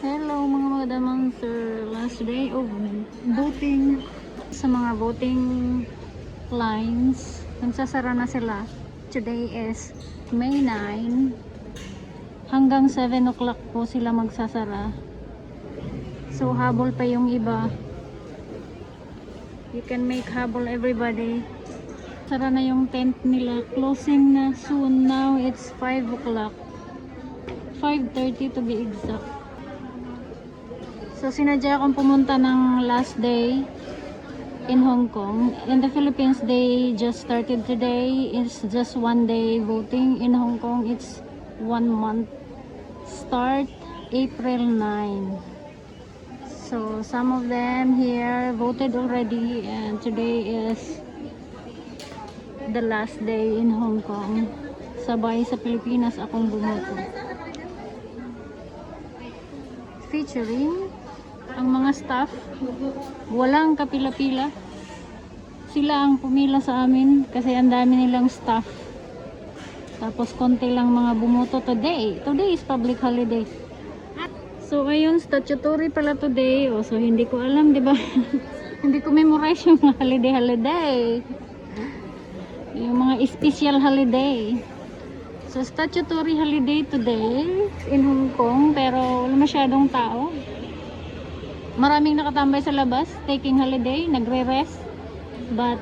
Hello mga madamang sir, last day of voting. Sa mga voting lines, nagsasara na sila. Today is May 9. Hanggang 7 o'clock po sila magsasara. So habol pa yung iba. You can make habol everybody. Sara na yung tent nila. Closing na soon. Now it's 5 o'clock. 5:30 to be exact. So sinadya akong pumunta ng last day in Hong Kong. In the Philippines, they just started today. It's just one day voting. In Hong Kong, it's 1 month. Start April 9. So some of them here voted already, and today is the last day in Hong Kong. Sabay sa Pilipinas akong bumoto. Featuring ang mga staff, walang kapila-pila. Sila ang pumila sa amin kasi ang dami nilang staff. Tapos konti lang mga bumoto today. Today is public holiday. So ayun, statutory pala today. So hindi ko alam, 'di ba? Hindi ko memorize yung mga holiday. Yung mga special holiday. So statutory holiday today in Hong Kong, pero wala masyadong tao. Maraming nakatambay sa labas, taking holiday, nagre-rest. But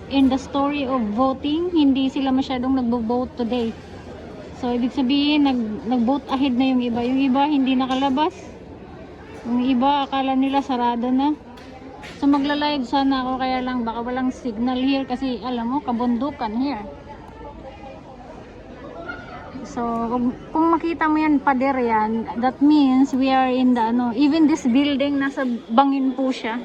in the story of voting, hindi sila masyadong nagbo-vote today. So ibig sabihin, nag-vote ahead na yung iba. Yung iba hindi nakalabas. Yung iba akala nila sarado na. So magla-live sana ako, kaya lang baka walang signal here kasi alam mo, kabundukan here. So, kung makita mo yan, pader yan, that means we are in the, even this building, nasa bangin po siya.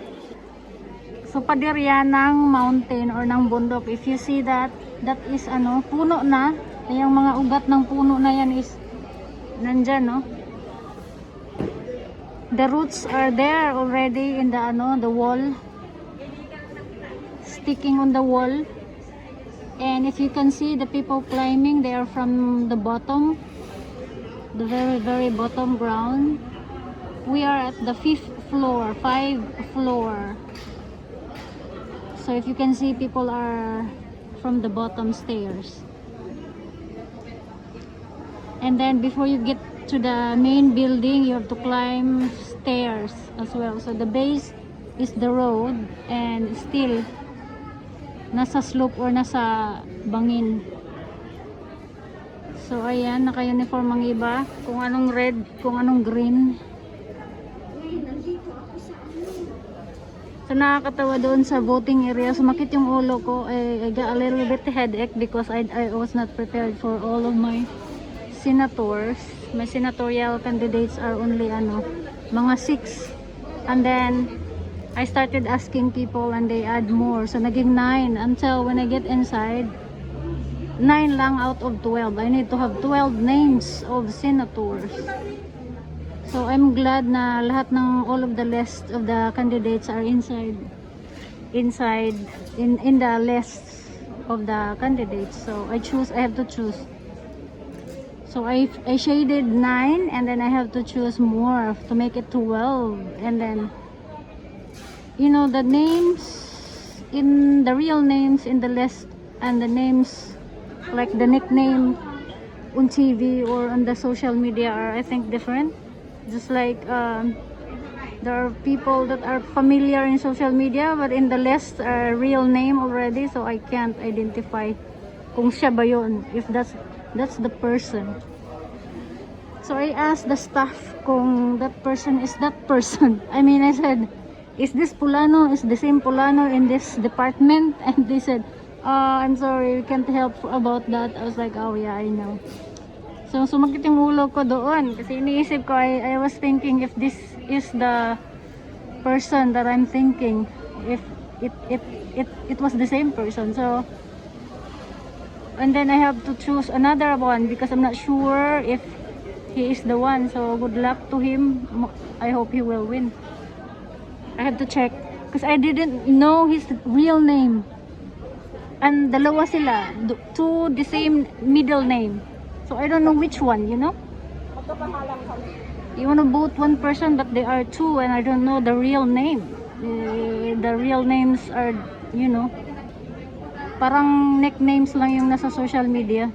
So, pader yan ng mountain or ng bundok. If you see that, that is, puno na. Yung mga ugat ng puno na yan is, nandyan, no? The roots are there already in the wall. Sticking on the wall. And if you can see the people climbing, they are from the bottom, the very, very bottom ground. We are at the 5th floor. So if you can see, people are from the bottom stairs. And then before you get to the main building, you have to climb stairs as well. So the base is the road, and still nasa slope or nasa bangin. So ayan, naka-uniform ang iba, kung anong red, kung anong green. So nakakatawa doon sa voting area, sumakit yung ulo ko. I got a little bit headache because I was not prepared for all of my senators. My senatorial candidates are only mga 6, and then I started asking people and they add more. So naging 9 until when I get inside, 9 lang out of 12. I need to have 12 names of senators. So I'm glad na lahat ng all of the list of the candidates are inside in the list of the candidates. So I have to choose. So I shaded 9, and then I have to choose more to make it 12, and then the names in the real names in the list, and the names like the nickname on TV or on the social media are, I think, different. Just like there are people that are familiar in social media, but in the list are real name already, so I can't identify kung siya ba yun, if that's the person. So I asked the staff kung that person is that person. I mean, I said, is this Pulano? Is the same Pulano in this department? And they said, I'm sorry, we can't help about that. I was like, oh yeah, I know. So sumakit yung ulo ko doon kasi iniisip ko, I was thinking if this is the person that I'm thinking, if it was the same person. So, and then I have to choose another one because I'm not sure if he is the one. So good luck to him. I hope he will win. I have to check because I didn't know his real name, and dalawa sila, two the same middle name, so I don't know which one, You want to vote one person, but they are two, and I don't know the real name. The real names are, you know, parang nicknames lang yung nasa social media.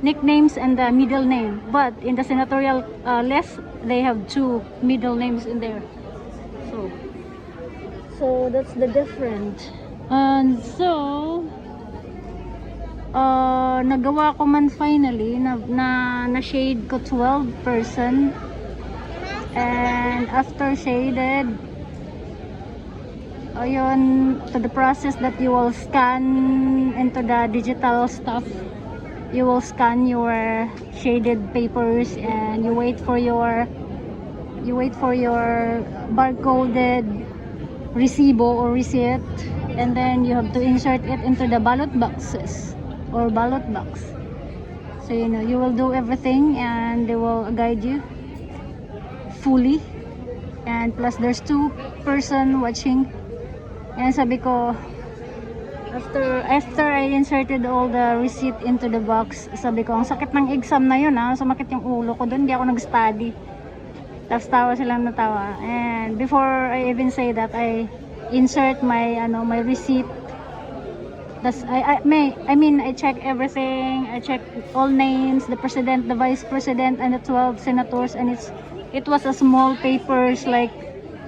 Nicknames and the middle name. But in the senatorial list, they have two middle names in there. So that's the difference. And so, nagawa ko man finally na shade ko 12 person, and after shaded, ayun, to the process that you will scan into the digital stuff. You will scan your shaded papers, and you wait for your barcoded resibo or receipt, and then you have to insert it into the ballot boxes or ballot box. So you know, you will do everything, and they will guide you fully, and plus there's two person watching. And sabi ko, after I inserted all the receipt into the box, sabi ko, ang sakit ng exam na yun, sumakit yung ulo ko doon, hindi ako nag-study. Tapos tawa silang natawa. And before I even say that, I insert my my receipt. That's I check everything. I check all names, the president, the vice president, and the 12 senators, and it was a small papers, like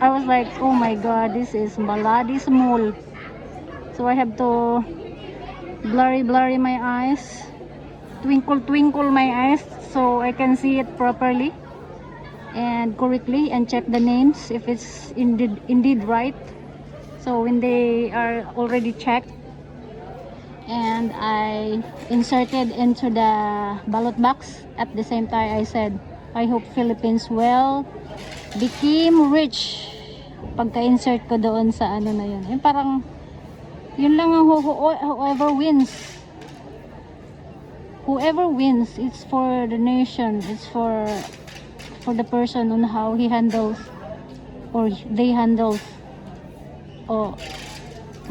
I was like, oh my god, this is maladi small. So I have to blurry my eyes, twinkle my eyes, so I can see it properly and correctly, and check the names if it's indeed right. So when they are already checked, and I inserted into the ballot box, at the same time I said, I hope Philippines will become rich. Pagka-insert ko doon sa ano na yun, yung parang yun lang ang whoever wins, it's for the nation, it's for the person on how he handles or they handle,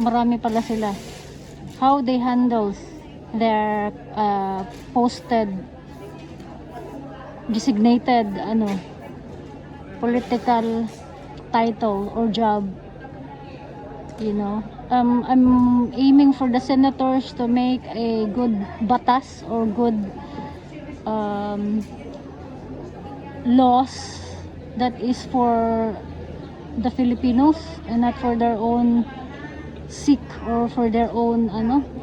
marami pala sila, how they handles their posted designated political title or job, you know. I'm aiming for the senators to make a good batas or good laws that is for the Filipinos and not for their own seek or for their own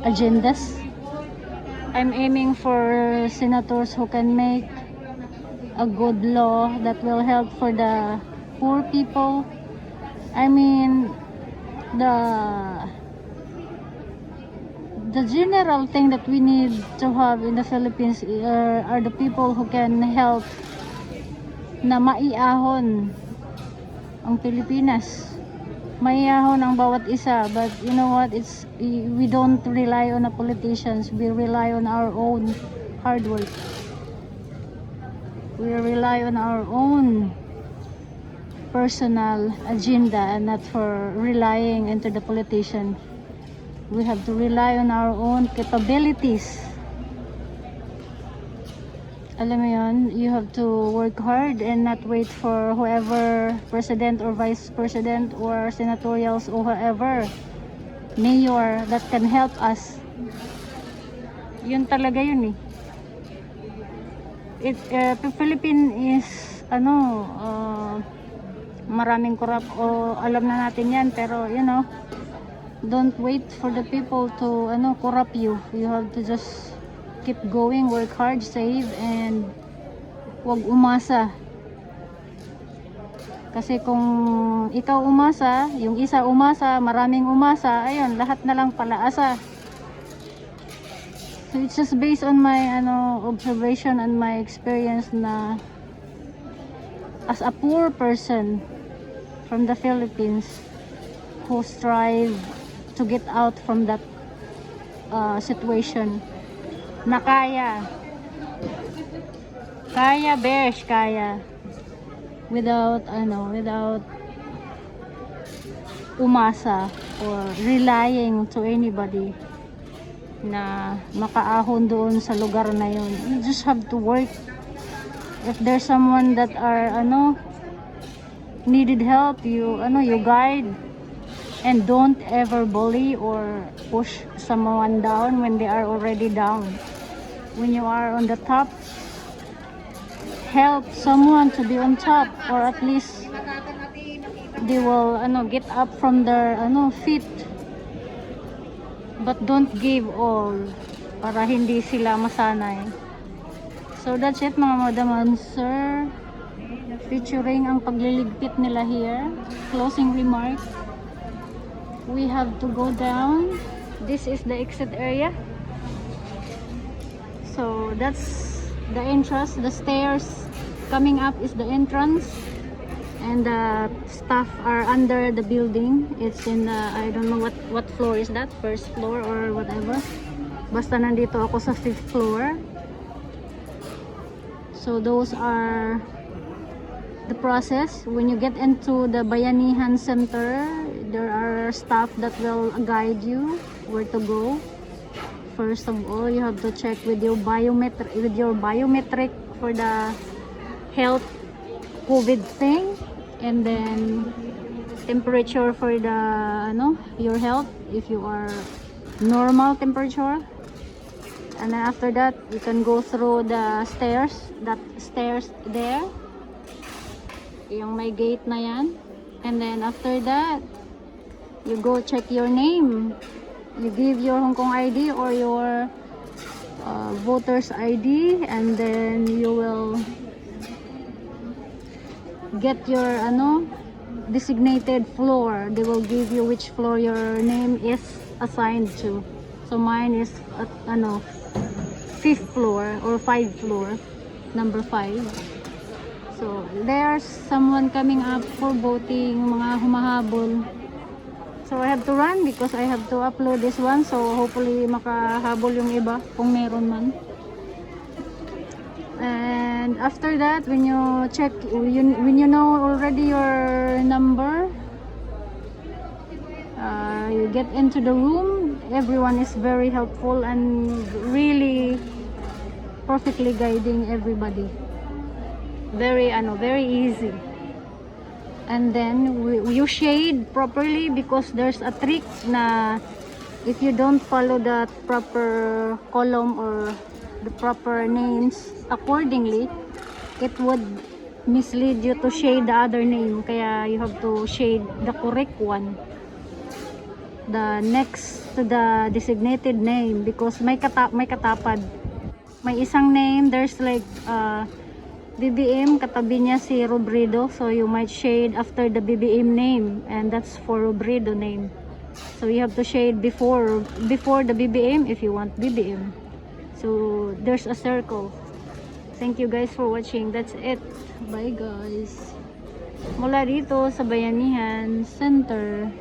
agendas. I'm aiming for senators who can make a good law that will help for the poor people. I mean, the general thing that we need to have in the Philippines are the people who can help na maiahon ang Pilipinas, maiahon ang bawat isa. But you know what, we don't rely on the politicians, we rely on our own hard work, we rely on our own personal agenda, and not for relying into the politician. We have to rely on our own capabilities. Alam mo yun, you have to work hard and not wait for whoever president or vice president or senatorials or whoever mayor that can help us. Yun talaga yun Philippines is maraming corrupt, alam na natin yan, pero you know, don't wait for the people to corrupt you. You have to just keep going, work hard, save, and wag umasa. Kasi kung ikaw umasa, yung isa umasa, maraming umasa, ayun, lahat na lang palaasa. So it's just based on my observation and my experience na as a poor person from the Philippines who strive to get out from that situation, na kaya besh, kaya without umasa or relying to anybody na makaahon doon sa lugar na yun. You just have to work If there's someone that are needed help, you guide, and don't ever bully or push someone down when they are already down. When you are on the top, help someone to be on top, or at least they will get up from their feet. But don't give all para hindi sila masanay. So that's it mga madam and sir, featuring ang pagliligpit nila here. Closing remark, we have to go down. This is the exit area, so that's the entrance. The stairs coming up is the entrance, and the staff are under the building. It's in the, I don't know what floor is that, first floor or whatever. Basta nandito ako sa 5th floor. So those are the process. When you get into the Bayanihan Center, there are staff that will guide you where to go. First of all, you have to check with your biometric for the health COVID thing, and then temperature for the your health if you are normal temperature. And then after that, you can go through the stairs, that stairs there, yung may gate na yan. And then after that, you go check your name. You give your Hong Kong ID or your voter's ID, and then you will get your designated floor. They will give you which floor your name is assigned to. So mine is at 5th floor or 5th floor, number 5. So there's someone coming up for voting, mga humahabol. So I have to run because I have to upload this one, so hopefully makahabol yung iba kung meron man. And after that, when you check, when you know already your number, you get into the room. Everyone is very helpful and really perfectly guiding everybody. Very easy. And then you shade properly, because there's a trick na if you don't follow the proper column or the proper names accordingly, it would mislead you to shade the other name. Kaya you have to shade the correct one, the next to the designated name, because may katapad. May isang name, there's like BBM, katabi niya si Robredo, so you might shade after the BBM name, and that's for Robredo name. So you have to shade before the BBM if you want BBM. So there's a circle. Thank you guys for watching. That's it. Bye guys. Mula dito sa Bayanihan Center.